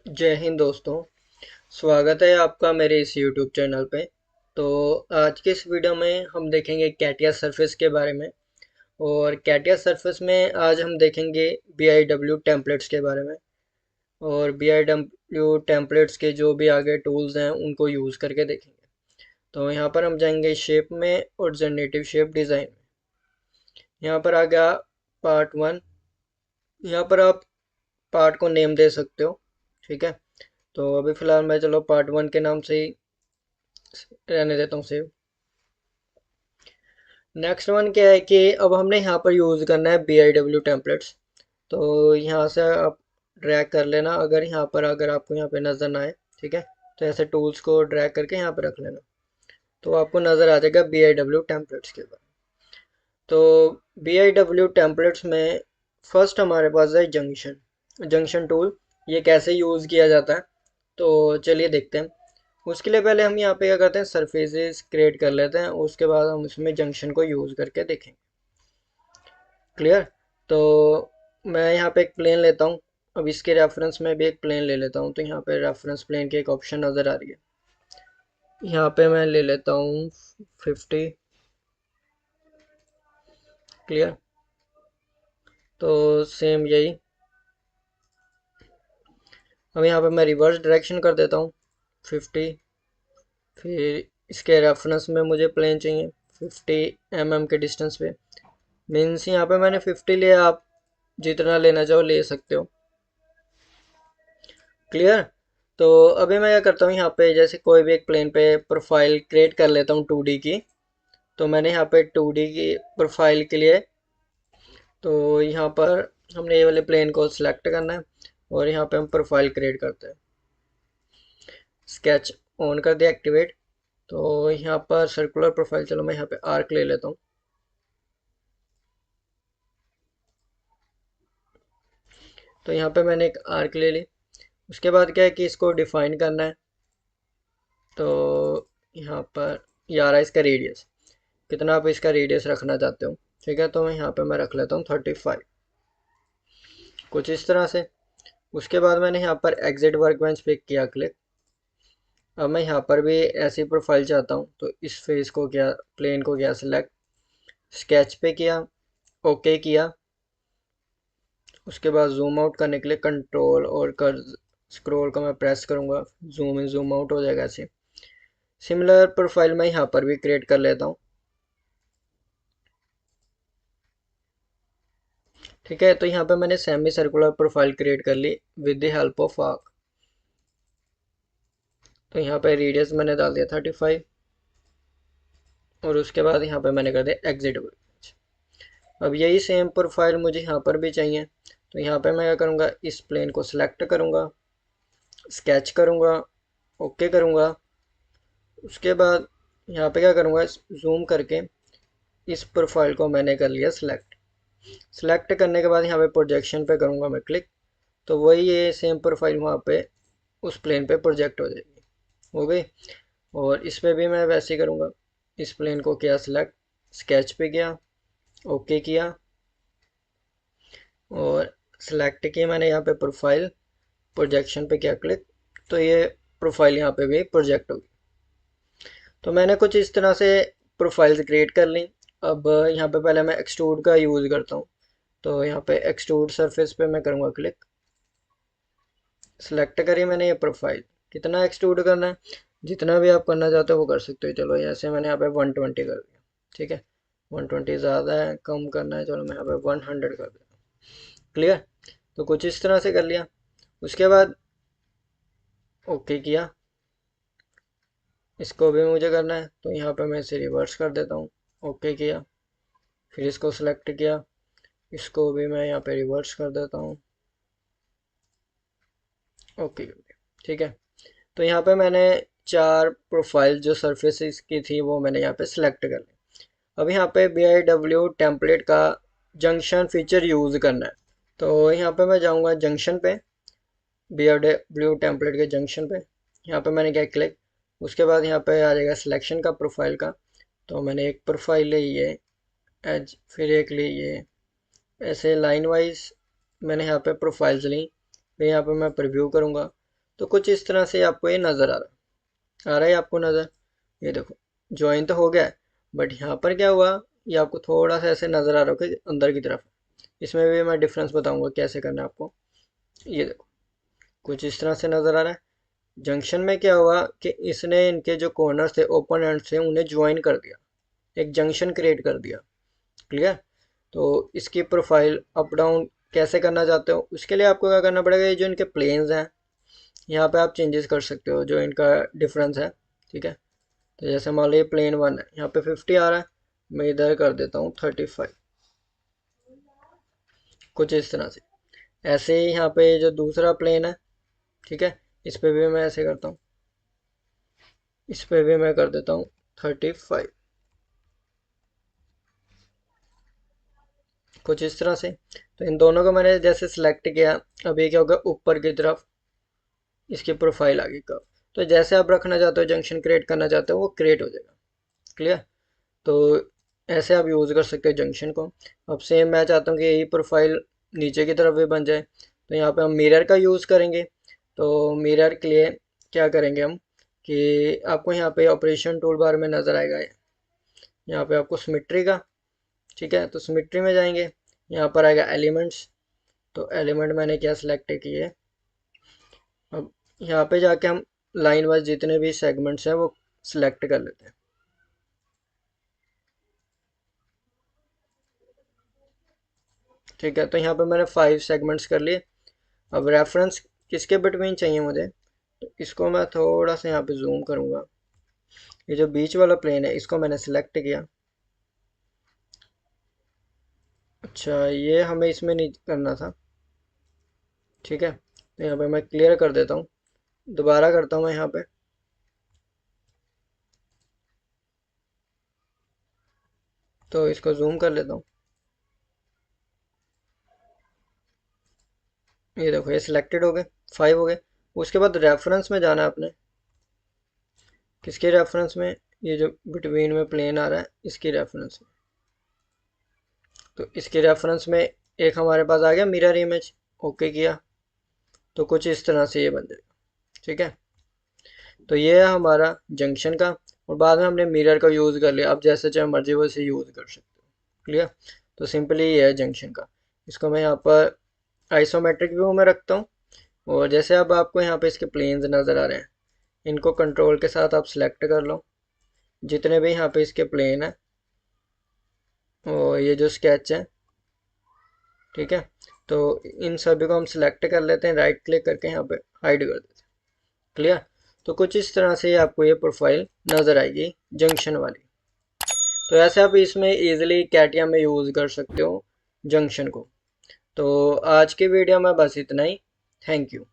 जय हिंद दोस्तों। स्वागत है आपका मेरे इस YouTube चैनल पे। तो आज के इस वीडियो में हम देखेंगे कैटिया सरफेस के बारे में। और कैटिया सरफेस में आज हम देखेंगे BIW टेम्पलेट्स के बारे में। और BIW टेम्पलेट्स के जो भी आगे टूल्स हैं उनको यूज़ करके देखेंगे। तो यहाँ पर हम जाएंगे शेप में और जनरेटिव शेप डिज़ाइन में। यहाँ पर आ गया पार्ट 1। यहाँ पर आप पार्ट को नेम दे सकते हो। ठीक है, तो अभी फ़िलहाल मैं चलो पार्ट 1 के नाम से ही रहने देता हूँ सेव। नेक्स्ट वन क्या है कि अब हमने यहाँ पर यूज़ करना है BIW टेम्पलेट्स। तो यहाँ से आप ड्रैग कर लेना, अगर आपको यहाँ पे नज़र ना आए। ठीक है, तो ऐसे टूल्स को ड्रैग करके यहाँ पे रख लेना, तो आपको नज़र आ जाएगा BIW टेम्पलेट्स के बाद। तो BIW टेम्पलेट्स में फर्स्ट हमारे पास है जंक्शन जंक्शन टूल। ये कैसे यूज़ किया जाता है, तो चलिए देखते हैं। उसके लिए पहले हम यहाँ पे क्या करते हैं, सरफेसेस क्रिएट कर लेते हैं, उसके बाद हम उसमें जंक्शन को यूज़ करके देखेंगे। क्लियर। तो मैं यहाँ पे एक प्लेन लेता हूँ। अब इसके रेफरेंस में भी एक प्लेन ले लेता हूँ। तो यहाँ पे रेफरेंस प्लेन की एक ऑप्शन नज़र आ रही है। यहाँ पे मैं ले लेता हूँ 50। क्लियर। तो सेम यही, अब यहाँ पे मैं रिवर्स डायरेक्शन कर देता हूँ 50। फिर इसके रेफरेंस में मुझे प्लेन चाहिए 50 mm के डिस्टेंस पे। मीन्स यहाँ पे मैंने 50 लिया, आप जितना लेना चाहो ले सकते हो। क्लियर। तो अभी मैं क्या करता हूँ, यहाँ पे जैसे कोई भी एक प्लेन पे प्रोफाइल क्रिएट कर लेता हूँ 2D की। तो मैंने यहाँ पे 2D की प्रोफाइल के लिए, तो यहाँ पर हमने ये वाले प्लेन को सिलेक्ट करना है और यहाँ पे हम प्रोफाइल क्रिएट करते हैं। स्केच ऑन कर दिया, एक्टिवेट। तो यहाँ पर सर्कुलर प्रोफाइल, चलो मैं यहाँ पे आर्क ले लेता हूँ। तो यहाँ पे मैंने एक आर्क ले ली। उसके बाद क्या है कि इसको डिफाइन करना है। तो यहाँ पर ये आ रहा है इसका रेडियस, कितना आप इसका रेडियस रखना चाहते हो। ठीक है, तो मैं यहाँ पे मैं रख लेता हूँ 35, कुछ इस तरह से। उसके बाद मैंने यहाँ पर एग्जिट वर्कबेंच पे किया क्लिक। अब मैं यहाँ पर भी ऐसी प्रोफाइल चाहता हूँ, तो इस फेस को क्या, प्लेन को क्या सिलेक्ट, स्केच पे किया, ओके किया। उसके बाद जूम आउट करने के लिए कंट्रोल और कर स्क्रॉल का मैं प्रेस करूँगा, जूम इन जूम आउट हो जाएगा ऐसे। सिमिलर प्रोफाइल मैं यहाँ पर भी क्रिएट कर लेता हूँ। ठीक है, तो यहाँ पे मैंने सेमी सर्कुलर प्रोफाइल क्रिएट कर ली with the help of arc. तो यहाँ पे रेडियस मैंने डाल दिया 35 और उसके बाद यहाँ पे मैंने कर दिया एग्जिट। अब यही सेम प्रोफाइल मुझे यहाँ पर भी चाहिए। तो यहाँ पे मैं क्या करूँगा, इस प्लेन को सिलेक्ट करूँगा, स्केच करूँगा, ओके करूँगा। उसके बाद यहाँ पे क्या करूँगा, जूम करके इस प्रोफाइल को मैंने कर लिया सिलेक्ट। सिलेक्ट करने के बाद यहाँ पे प्रोजेक्शन पे करूँगा मैं क्लिक। तो वही ये सेम प्रोफाइल वहाँ पे उस प्लेन पे प्रोजेक्ट हो जाएगी, हो गई। और इस पे भी मैं वैसे ही करूँगा, इस प्लेन को किया सिलेक्ट, स्केच पे किया, ओके किया और सिलेक्ट किया मैंने यहाँ पे प्रोफाइल, प्रोजेक्शन पे किया क्लिक। तो ये प्रोफाइल यहाँ पे भी प्रोजेक्ट होगी। तो मैंने कुछ इस तरह से प्रोफाइल्स क्रिएट कर ली। अब यहाँ पे पहले मैं एक्सट्रूड का यूज़ करता हूँ। तो यहाँ पे एक्सट्रूड सरफेस पे मैं करूँगा क्लिक। सिलेक्ट करी मैंने ये प्रोफाइल, कितना एक्सट्रूड करना है, जितना भी आप करना चाहते हो वो कर सकते हो। चलो ऐसे मैंने यहाँ पे 120 कर दिया। ठीक है, 120 ज़्यादा है, कम करना है, चलो मैं यहाँ पे 100 कर देता हूँ। क्लियर। तो कुछ इस तरह से कर लिया। उसके बाद ओके किया, इसको भी मुझे करना है, तो यहाँ पे मैं इसे रिवर्स कर देता हूँ। ओके किया, फिर इसको सिलेक्ट किया, इसको भी मैं यहाँ पे रिवर्स कर देता हूँ। ओके, ठीक है। तो यहाँ पे मैंने 4 प्रोफाइल जो सरफेस की थी वो मैंने यहाँ पे सिलेक्ट कर ली। अब यहाँ पे BIW टेम्पलेट का जंक्शन फीचर यूज़ करना है। तो यहाँ पे मैं जाऊँगा जंक्शन पे, BIW टेम्पलेट के जंक्शन पे। यहाँ पे मैंने क्या क्लिक, उसके बाद यहाँ पे आ जाएगा सिलेक्शन का प्रोफाइल का। तो मैंने एक प्रोफाइल ली है एज, फिर एक ली है, ऐसे लाइन वाइज मैंने यहाँ पे प्रोफाइल्स ली। फिर यहाँ पे मैं प्रीव्यू करूँगा। तो कुछ इस तरह से आपको ये नज़र आ रहा है आपको नज़र, ये देखो ज्वाइन तो हो गया है, बट यहाँ पर क्या हुआ, ये आपको थोड़ा सा ऐसे नज़र आ रहा होगा कि अंदर की तरफ। इसमें भी मैं डिफरेंस बताऊंगा कैसे करना है आपको। ये देखो कुछ इस तरह से नज़र आ रहा है। जंक्शन में क्या हुआ कि इसने इनके जो कॉर्नर्स थे, ओपन एंड से, उन्हें ज्वाइन कर दिया, एक जंक्शन क्रिएट कर दिया। क्लियर। तो इसकी प्रोफाइल अप डाउन कैसे करना चाहते हो, उसके लिए आपको क्या करना पड़ेगा, ये जो इनके प्लेन्स हैं यहाँ पे आप चेंजेस कर सकते हो जो इनका डिफरेंस है। ठीक है। तो जैसे मान लो ये प्लेन 1 है, यहाँ पे 50 आ रहा है, मैं इधर कर देता हूँ 35, कुछ इस तरह से। ऐसे ही यहाँ पे जो दूसरा प्लेन है, ठीक है, इस पे भी मैं ऐसे करता हूँ, इस पे भी मैं कर देता हूँ 35, कुछ इस तरह से। तो इन दोनों को मैंने जैसे सिलेक्ट किया, अब ये क्या होगा, ऊपर की तरफ इसकी प्रोफाइल आगे का। तो जैसे आप रखना चाहते हो, जंक्शन क्रिएट करना चाहते हो, वो क्रिएट हो जाएगा। क्लियर। तो ऐसे आप यूज़ कर सकते हो जंक्शन को। अब सेम मैं चाहता हूँ कि यही प्रोफाइल नीचे की तरफ भी बन जाए, तो यहाँ पे हम मिरर का यूज़ करेंगे। तो मिरर के लिए क्या करेंगे हम कि आपको यहाँ पे ऑपरेशन टूल बार में नज़र आएगा, यहाँ पे आपको सिमेट्री का, ठीक है, तो सिमेट्री में जाएंगे, यहाँ पर आएगा एलिमेंट्स। तो एलिमेंट मैंने क्या सिलेक्ट किए, अब यहाँ पे जाके हम लाइन वाइज जितने भी सेगमेंट्स हैं वो सिलेक्ट कर लेते हैं। ठीक है, तो यहाँ पे मैंने 5 सेगमेंट्स कर लिए। अब रेफरेंस किसके बिटवीन चाहिए मुझे, तो इसको मैं थोड़ा सा यहाँ पे जूम करूँगा। ये जो बीच वाला प्लेन है इसको मैंने सिलेक्ट किया। अच्छा, ये हमें इसमें नहीं करना था। ठीक है, तो यहाँ पे मैं क्लियर कर देता हूँ, दोबारा करता हूँ मैं यहाँ पे। तो इसको जूम कर लेता हूँ, ये देखो ये सिलेक्टेड हो गए, 5 हो गए। उसके बाद रेफरेंस में जाना है आपने, किसके रेफरेंस में, ये जो बिटवीन में प्लेन आ रहा है इसकी रेफरेंस में। तो इसके रेफरेंस में एक हमारे पास आ गया मिरर इमेज, ओके किया, तो कुछ इस तरह से ये बन जाएगा। ठीक है, तो ये है हमारा जंक्शन का, और बाद में हमने मिरर का यूज़ कर लिया, आप जैसे चाहे मर्जी वैसे यूज़ कर सकते हो। क्लियर। तो सिंपली ये है जंक्शन का। इसको मैं यहाँ पर आइसोमेट्रिक व्यू में रखता हूँ, और जैसे अब आपको यहाँ पे इसके प्लेन्स नज़र आ रहे हैं, इनको कंट्रोल के साथ आप सिलेक्ट कर लो, जितने भी यहाँ पे इसके प्लेन है, और ये जो स्केच है, ठीक है, तो इन सभी को हम सिलेक्ट कर लेते हैं, राइट क्लिक करके यहाँ पे हाइड कर देते हैं। क्लियर। तो कुछ इस तरह से आपको ये प्रोफाइल नज़र आएगी जंक्शन वाली। तो ऐसे आप इसमें इजीली कैटिया में यूज़ कर सकते हो जंक्शन को। तो आज की वीडियो में बस इतना ही। Thank you.